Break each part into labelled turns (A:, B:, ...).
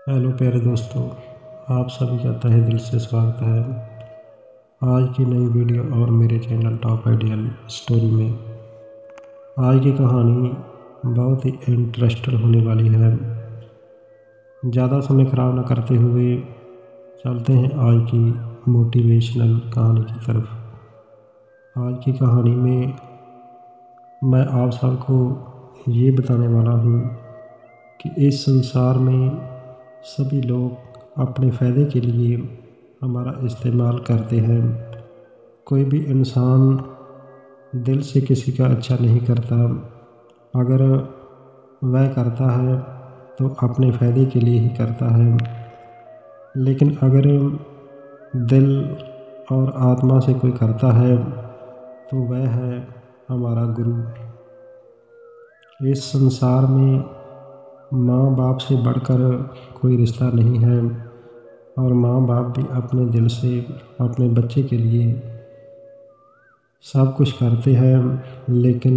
A: Hello प्यारे दोस्तों, आप सभी का तहे दिल से स्वागत है आज की नई वीडियो और मेरे चैनल टॉप आइडियल स्टोरी में। आज की कहानी बहुत ही इंटरेस्टेड होने वाली है। ज़्यादा समय खराब न करते हुए चलते हैं आज की मोटिवेशनल कहानी की तरफ। आज की कहानी में मैं आप सबको ये बताने वाला हूँ कि इस संसार में सभी लोग अपने फ़ायदे के लिए हमारा इस्तेमाल करते हैं। कोई भी इंसान दिल से किसी का अच्छा नहीं करता। अगर वह करता है तो अपने फ़ायदे के लिए ही करता है, लेकिन अगर दिल और आत्मा से कोई करता है तो वह है हमारा गुरु। इस संसार में माँ बाप से बढ़कर कोई रिश्ता नहीं है और माँ बाप भी अपने दिल से अपने बच्चे के लिए सब कुछ करते हैं, लेकिन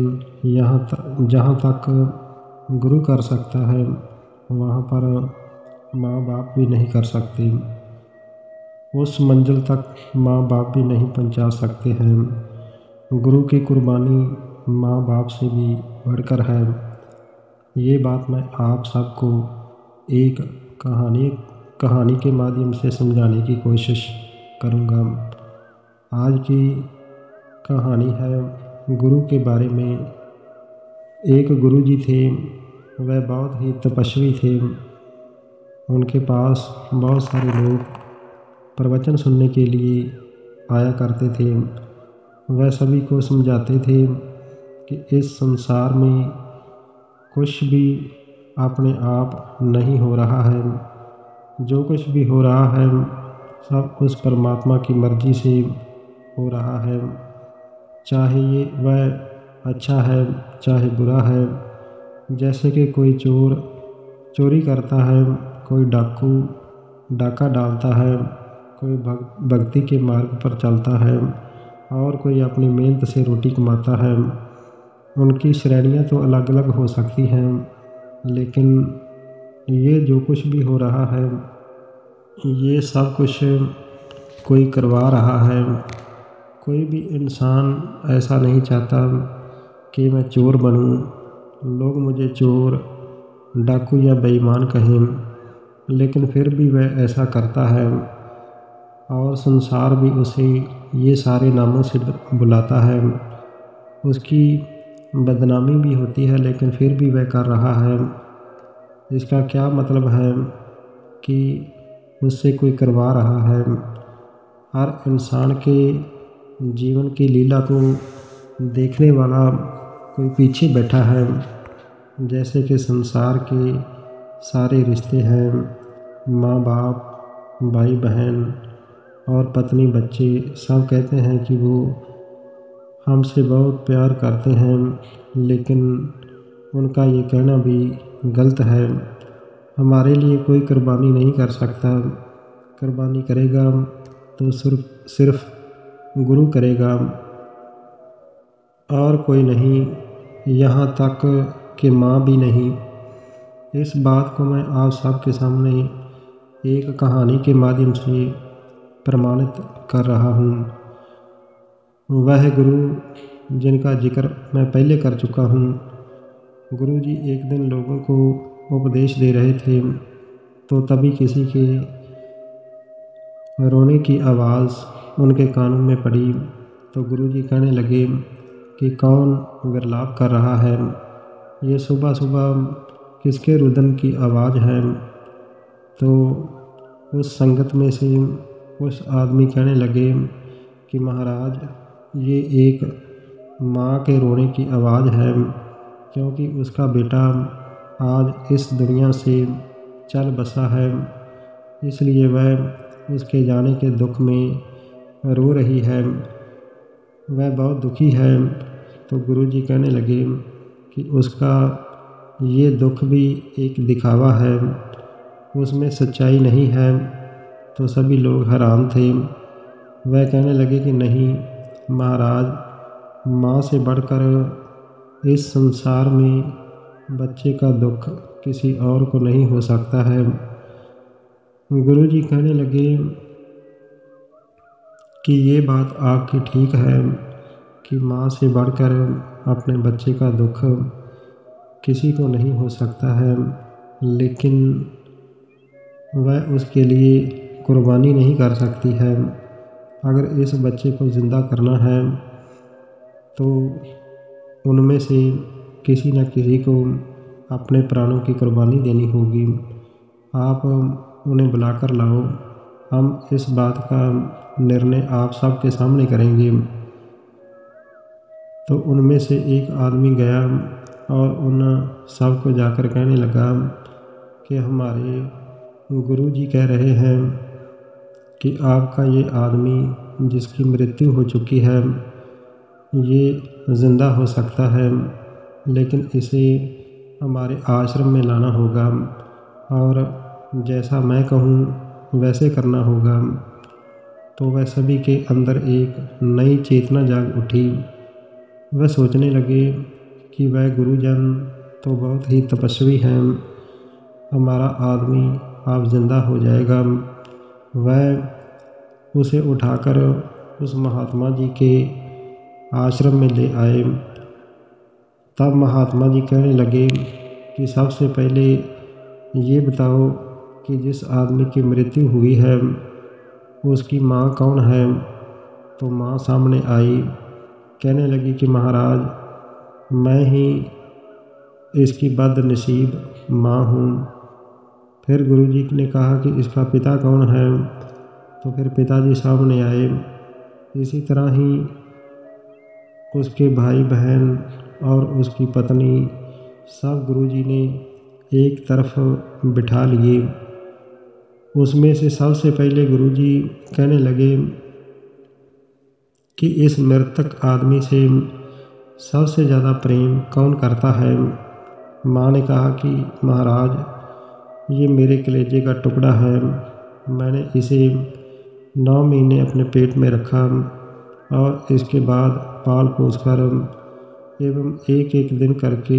A: जहाँ तक गुरु कर सकता है वहाँ पर माँ बाप भी नहीं कर सकते। उस मंजिल तक माँ बाप भी नहीं पहुँचा सकते हैं। गुरु की कुर्बानी माँ बाप से भी बढ़कर है। ये बात मैं आप सबको एक कहानी के माध्यम से समझाने की कोशिश करूँगा। आज की कहानी है गुरु के बारे में। एक गुरु जी थे, वह बहुत ही तपस्वी थे। उनके पास बहुत सारे लोग प्रवचन सुनने के लिए आया करते थे। वह सभी को समझाते थे कि इस संसार में कुछ भी अपने आप नहीं हो रहा है। जो कुछ भी हो रहा है सब उस परमात्मा की मर्ज़ी से हो रहा है। चाहे ये वह अच्छा है चाहे बुरा है। जैसे कि कोई चोर चोरी करता है, कोई डाकू डाका डालता है, कोई भक्ति के मार्ग पर चलता है और कोई अपनी मेहनत से रोटी कमाता है। उनकी श्रेणियाँ तो अलग अलग हो सकती हैं, लेकिन ये जो कुछ भी हो रहा है ये सब कुछ कोई करवा रहा है। कोई भी इंसान ऐसा नहीं चाहता कि मैं चोर बनूं, लोग मुझे चोर डाकू या बेईमान कहें, लेकिन फिर भी वह ऐसा करता है और संसार भी उसे ये सारे नामों से बुलाता है। उसकी बदनामी भी होती है, लेकिन फिर भी वह कर रहा है। इसका क्या मतलब है कि उससे कोई करवा रहा है। हर इंसान के जीवन की लीला को देखने वाला कोई पीछे बैठा है। जैसे कि संसार के सारे रिश्ते हैं, माँ बाप, भाई बहन और पत्नी बच्चे सब कहते हैं कि वो हमसे बहुत प्यार करते हैं, लेकिन उनका ये कहना भी गलत है। हमारे लिए कोई कुर्बानी नहीं कर सकता। कुर्बानी करेगा तो सिर्फ गुरु करेगा और कोई नहीं, यहाँ तक कि माँ भी नहीं। इस बात को मैं आप सबके सामने एक कहानी के माध्यम से प्रमाणित कर रहा हूँ। वह गुरु जिनका जिक्र मैं पहले कर चुका हूँ। गुरु जी एक दिन लोगों को उपदेश दे रहे थे तो तभी किसी के रोने की आवाज़ उनके कानों में पड़ी। तो गुरु जी कहने लगे कि कौन विरलाप कर रहा है, ये सुबह सुबह किसके रुदन की आवाज़ है। तो उस संगत में से उस आदमी कहने लगे कि महाराज, ये एक माँ के रोने की आवाज़ है, क्योंकि उसका बेटा आज इस दुनिया से चल बसा है, इसलिए वह उसके जाने के दुख में रो रही है, वह बहुत दुखी है। तो गुरुजी कहने लगे कि उसका ये दुख भी एक दिखावा है, उसमें सच्चाई नहीं है। तो सभी लोग हैरान थे। वह कहने लगे कि नहीं महाराज, माँ से बढ़कर इस संसार में बच्चे का दुख किसी और को नहीं हो सकता है। गुरुजी कहने लगे कि ये बात आपकी ठीक है कि माँ से बढ़कर अपने बच्चे का दुख किसी को नहीं हो सकता है, लेकिन वह उसके लिए कुर्बानी नहीं कर सकती है। अगर इस बच्चे को ज़िंदा करना है तो उनमें से किसी न किसी को अपने प्राणों की कुर्बानी देनी होगी। आप उन्हें बुलाकर लाओ, हम इस बात का निर्णय आप सबके सामने करेंगे। तो उनमें से एक आदमी गया और उन सब को जाकर कहने लगा कि हमारे गुरुजी कह रहे हैं कि आपका ये आदमी जिसकी मृत्यु हो चुकी है ये ज़िंदा हो सकता है, लेकिन इसे हमारे आश्रम में लाना होगा और जैसा मैं कहूँ वैसे करना होगा। तो वह सभी के अंदर एक नई चेतना जाग उठी। वह सोचने लगे कि वह गुरुजन तो बहुत ही तपस्वी हैं, हमारा आदमी अब ज़िंदा हो जाएगा। वह उसे उठाकर उस महात्मा जी के आश्रम में ले आए। तब महात्मा जी कहने लगे कि सबसे पहले ये बताओ कि जिस आदमी की मृत्यु हुई है उसकी माँ कौन है। तो माँ सामने आई, कहने लगी कि महाराज मैं ही इसकी बदनसीब माँ हूँ। फिर गुरुजी ने कहा कि इसका पिता कौन है। तो फिर पिताजी सामने आए। इसी तरह ही उसके भाई बहन और उसकी पत्नी सब गुरुजी ने एक तरफ बिठा लिए। उसमें से सबसे पहले गुरुजी कहने लगे कि इस मृतक आदमी से सबसे ज़्यादा प्रेम कौन करता है। माँ ने कहा कि महाराज ये मेरे कलेजे का टुकड़ा है, मैंने इसे 9 महीने अपने पेट में रखा और इसके बाद पाल पोस कर एवं एक एक दिन करके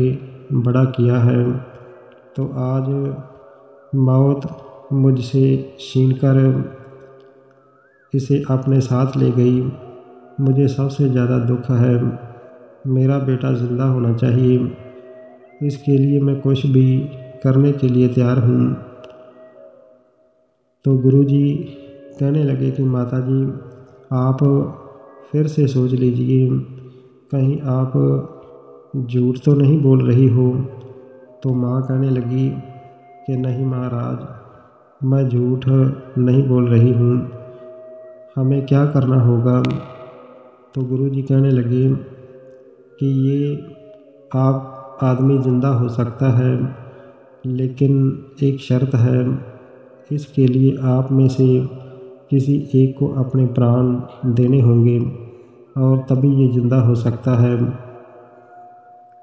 A: बड़ा किया है। तो आज मौत मुझसे छीनकर इसे अपने साथ ले गई। मुझे सबसे ज़्यादा दुख है, मेरा बेटा ज़िंदा होना चाहिए, इसके लिए मैं कुछ भी करने के लिए तैयार हूँ। तो गुरुजी कहने लगे कि माताजी आप फिर से सोच लीजिए, कहीं आप झूठ तो नहीं बोल रही हो। तो माँ कहने लगी कि नहीं महाराज मैं झूठ नहीं बोल रही हूँ, हमें क्या करना होगा। तो गुरुजी कहने लगे कि ये आप आदमी ज़िंदा हो सकता है, लेकिन एक शर्त है, इसके लिए आप में से किसी एक को अपने प्राण देने होंगे और तभी ये ज़िंदा हो सकता है।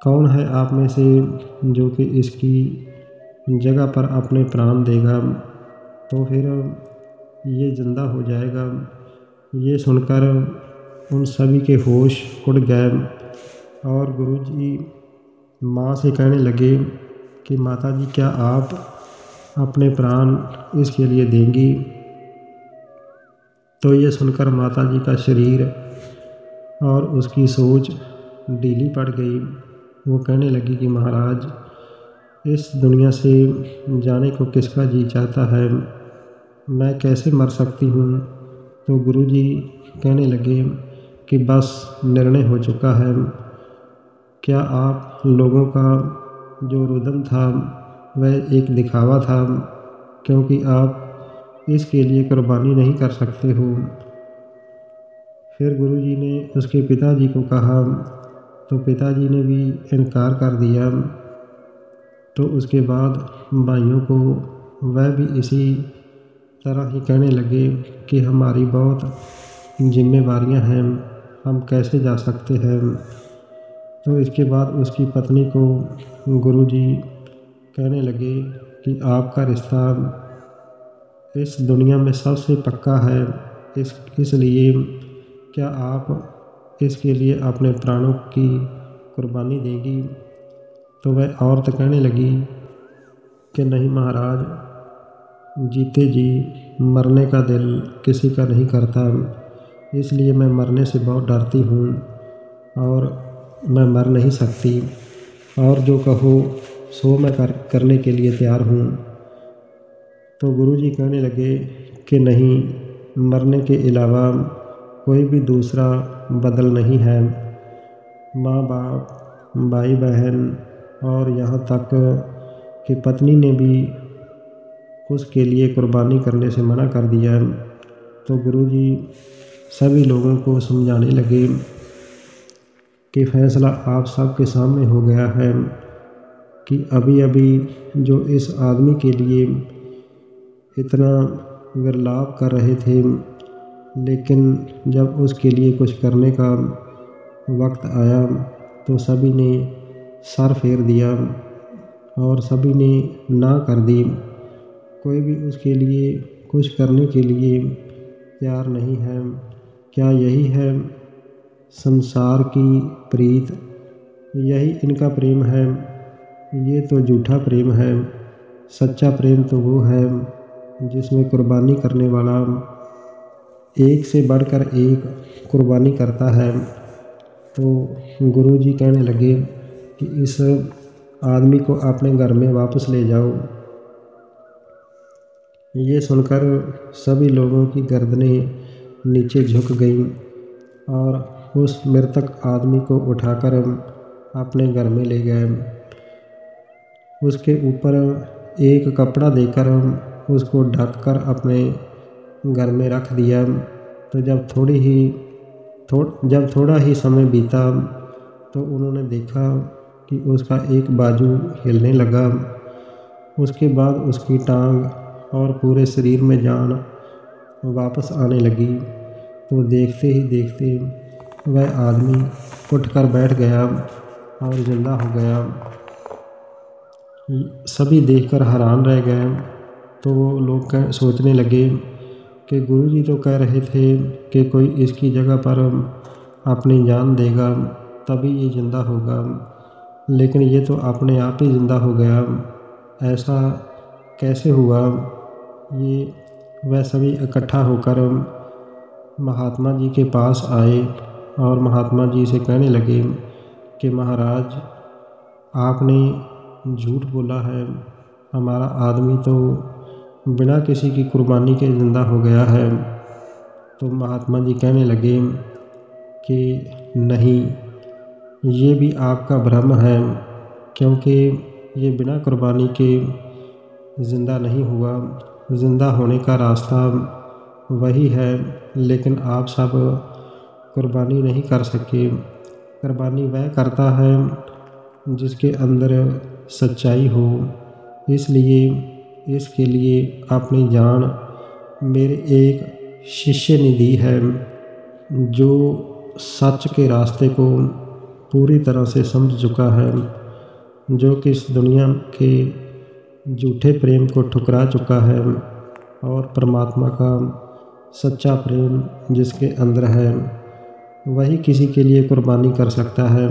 A: कौन है आप में से जो कि इसकी जगह पर अपने प्राण देगा, तो फिर ये ज़िंदा हो जाएगा। ये सुनकर उन सभी के होश उड़ गए और गुरुजी माँ से कहने लगे कि माताजी क्या आप अपने प्राण इसके लिए देंगी। तो ये सुनकर माताजी का शरीर और उसकी सोच ढीली पड़ गई। वो कहने लगी कि महाराज इस दुनिया से जाने को किसका जी चाहता है, मैं कैसे मर सकती हूँ। तो गुरुजी कहने लगे कि बस निर्णय हो चुका है। क्या आप लोगों का जो रुदन था वह एक दिखावा था, क्योंकि आप इसके लिए कुर्बानी नहीं कर सकते हो। फिर गुरुजी ने उसके पिताजी को कहा, तो पिताजी ने भी इनकार कर दिया। तो उसके बाद भाइयों को वह भी इसी तरह ही कहने लगे कि हमारी बहुत जिम्मेवारियां हैं, हम कैसे जा सकते हैं। तो इसके बाद उसकी पत्नी को गुरुजी कहने लगे कि आपका रिश्ता इस दुनिया में सबसे पक्का है, इसलिए क्या आप इसके लिए अपने प्राणों की कुर्बानी देंगी। तो वह औरत कहने लगी कि नहीं महाराज जीते जी मरने का दिल किसी का नहीं करता, इसलिए मैं मरने से बहुत डरती हूँ और मैं मर नहीं सकती, और जो कहो सो मैं करने के लिए तैयार हूँ। तो गुरुजी कहने लगे कि नहीं, मरने के अलावा कोई भी दूसरा बदल नहीं है। माँ बाप, भाई बहन और यहाँ तक कि पत्नी ने भी उसके लिए कुर्बानी करने से मना कर दिया। तो गुरुजी सभी लोगों को समझाने लगे कि फैसला आप सबके सामने हो गया है कि अभी अभी जो इस आदमी के लिए इतना विलाप कर रहे थे, लेकिन जब उसके लिए कुछ करने का वक्त आया तो सभी ने सर फेर दिया और सभी ने ना कर दी। कोई भी उसके लिए कुछ करने के लिए तैयार नहीं है। क्या यही है संसार की प्रीत? यही इनका प्रेम है? ये तो झूठा प्रेम है। सच्चा प्रेम तो वो है जिसमें कुर्बानी करने वाला एक से बढ़कर एक कुर्बानी करता है। तो गुरुजी कहने लगे कि इस आदमी को अपने घर में वापस ले जाओ। ये सुनकर सभी लोगों की गर्दनें नीचे झुक गईं और उस मृतक आदमी को उठाकर अपने घर में ले गए। उसके ऊपर एक कपड़ा देकर उसको ढककर अपने घर में रख दिया। तो जब थोड़ा ही समय बीता तो उन्होंने देखा कि उसका एक बाजू हिलने लगा। उसके बाद उसकी टांग और पूरे शरीर में जान वापस आने लगी। तो देखते ही देखते वह आदमी उठकर बैठ गया और जिंदा हो गया। सभी देखकर हैरान रह गए। तो वो लोग सोचने लगे कि गुरुजी तो कह रहे थे कि कोई इसकी जगह पर अपनी जान देगा तभी ये ज़िंदा होगा, लेकिन ये तो अपने आप ही ज़िंदा हो गया। ऐसा कैसे हुआ? ये वह सभी इकट्ठा होकर महात्मा जी के पास आए और महात्मा जी से कहने लगे कि महाराज, आपने झूठ बोला है। हमारा आदमी तो बिना किसी की कुर्बानी के ज़िंदा हो गया है। तो महात्मा जी कहने लगे कि नहीं, ये भी आपका भ्रम है, क्योंकि ये बिना कुर्बानी के ज़िंदा नहीं हुआ। ज़िंदा होने का रास्ता वही है, लेकिन आप सब कुर्बानी नहीं कर सके। कुर्बानी वह करता है जिसके अंदर सच्चाई हो। इसलिए इसके लिए अपनी जान मेरे एक शिष्य ने दी है, जो सच के रास्ते को पूरी तरह से समझ चुका है, जो कि इस दुनिया के झूठे प्रेम को ठुकरा चुका है और परमात्मा का सच्चा प्रेम जिसके अंदर है वही किसी के लिए कुर्बानी कर सकता है।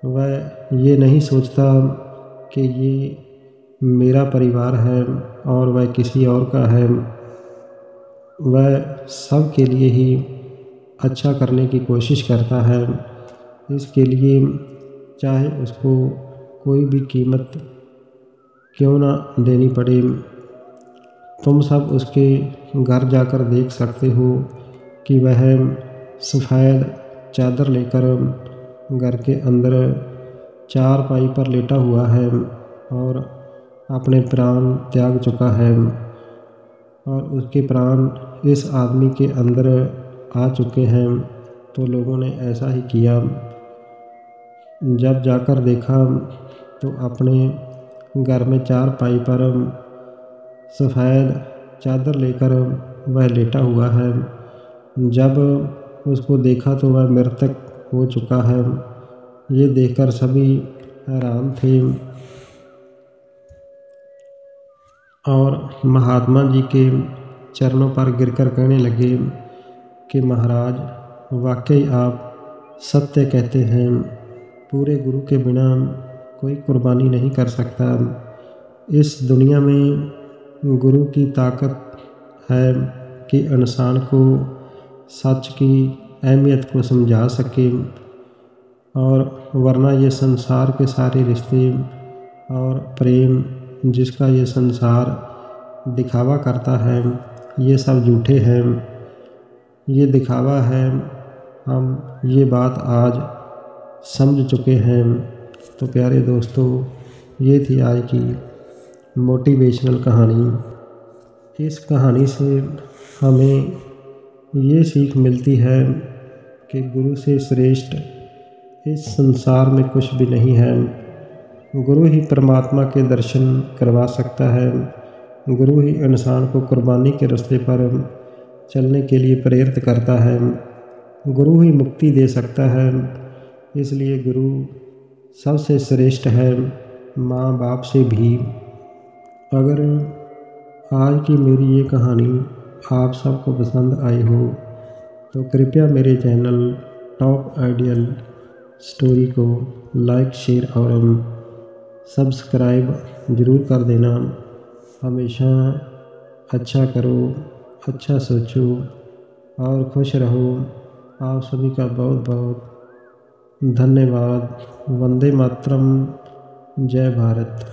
A: वह ये नहीं सोचता कि ये मेरा परिवार है और वह किसी और का है। वह सब के लिए ही अच्छा करने की कोशिश करता है। इसके लिए चाहे उसको कोई भी कीमत क्यों ना देनी पड़े। तुम सब उसके घर जाकर देख सकते हो कि वह सफ़ेद चादर लेकर घर के अंदर चारपाई पर लेटा हुआ है और अपने प्राण त्याग चुका है, और उसके प्राण इस आदमी के अंदर आ चुके हैं। तो लोगों ने ऐसा ही किया। जब जाकर देखा तो अपने घर में चारपाई पर सफ़ेद चादर लेकर वह लेटा हुआ है। जब उसको देखा तो वह मृतक हो चुका है। ये देखकर सभी हैरान थे और महात्मा जी के चरणों पर गिरकर कहने लगे कि महाराज, वाकई आप सत्य कहते हैं। पूरे गुरु के बिना कोई कुर्बानी नहीं कर सकता। इस दुनिया में गुरु की ताकत है कि इंसान को सच की अहमियत को समझा सके, और वरना ये संसार के सारे रिश्ते और प्रेम जिसका ये संसार दिखावा करता है, ये सब झूठे हैं, ये दिखावा है। हम ये बात आज समझ चुके हैं। तो प्यारे दोस्तों, ये थी आज की मोटिवेशनल कहानी। इस कहानी से हमें ये सीख मिलती है कि गुरु से श्रेष्ठ इस संसार में कुछ भी नहीं है। गुरु ही परमात्मा के दर्शन करवा सकता है। गुरु ही इंसान को कुर्बानी के रास्ते पर चलने के लिए प्रेरित करता है। गुरु ही मुक्ति दे सकता है। इसलिए गुरु सबसे श्रेष्ठ है, माँ बाप से भी। अगर आज की मेरी ये कहानी आप सबको पसंद आई हो तो कृपया मेरे चैनल टॉप आइडियल स्टोरी को लाइक, शेयर और सब्सक्राइब ज़रूर कर देना। हमेशा अच्छा करो, अच्छा सोचो और खुश रहो। आप सभी का बहुत बहुत धन्यवाद। वंदे मातरम। जय भारत।